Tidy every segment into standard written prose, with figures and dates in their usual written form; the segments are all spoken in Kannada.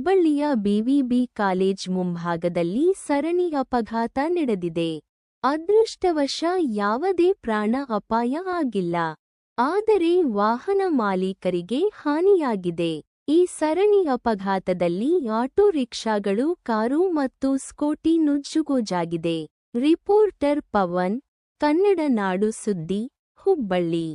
ಹುಬ್ಬಳ್ಳಿಯ ಬಿವಿಬಿ ಕಾಲೇಜ್ ಮುಂಭಾಗದಲ್ಲಿ ಸರಣಿ ಅಪಘಾತ ನಡೆದಿದೆ. ಅದೃಷ್ಟವಶ ಯಾವುದೇ ಪ್ರಾಣ ಅಪಾಯ ಆಗಿಲ್ಲ. ಆದರೆ ವಾಹನ ಮಾಲೀಕರಿಗೆ ಹಾನಿಯಾಗಿದೆ. ಈ ಸರಣಿ ಅಪಘಾತದಲ್ಲಿ ಆಟೋ ರಿಕ್ಷಾಗಳು, ಕಾರು ಮತ್ತು ಸ್ಕೂಟಿ ನುಜ್ಜುಗೋಜಾಗಿದೆ. ರಿಪೋರ್ಟರ್ ಪವನ್, ಕನ್ನಡ ನಾಡು ಸುದ್ದಿ, ಹುಬ್ಬಳ್ಳಿ.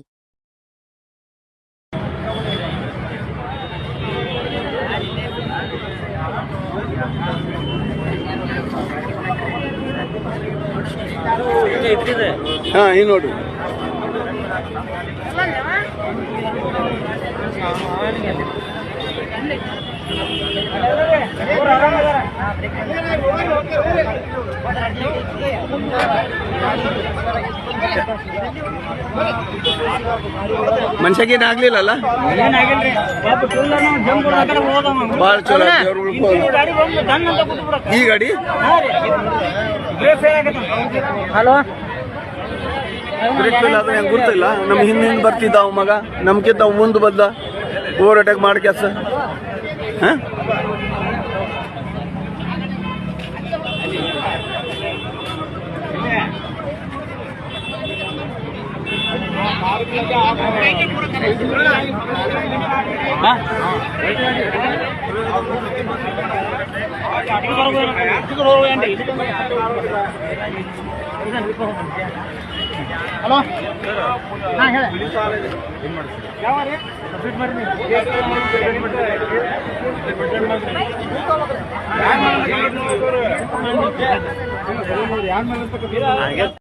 ಈ ನೋಡು ಮನುಷ್ಯಗೇನು ಆಗ್ಲಿಲ್ಲಲ್ಲ, ಭಾಳ ಚಲೋ. ಈ ಗಾಡಿ ಹಲೋ ಬ್ರೇಕ್ ಫೇಲ್ ಆದ್ರೆ ಹೆಂಗೆ ಗೊತ್ತಿಲ್ಲ. ನಮ್ ಹಿಂದೆ ಬರ್ತಿದ್ದ ಅವ ಮಗ, ನಮ್ಗಿಂತ ಮುಂದೆ ಬಂದ ಓವರ್ ಅಟ್ಯಾಕ್ ಮಾಡಿ ಕೆಲಸ. ಹಲೋ ಹೇಳ ಯಾವ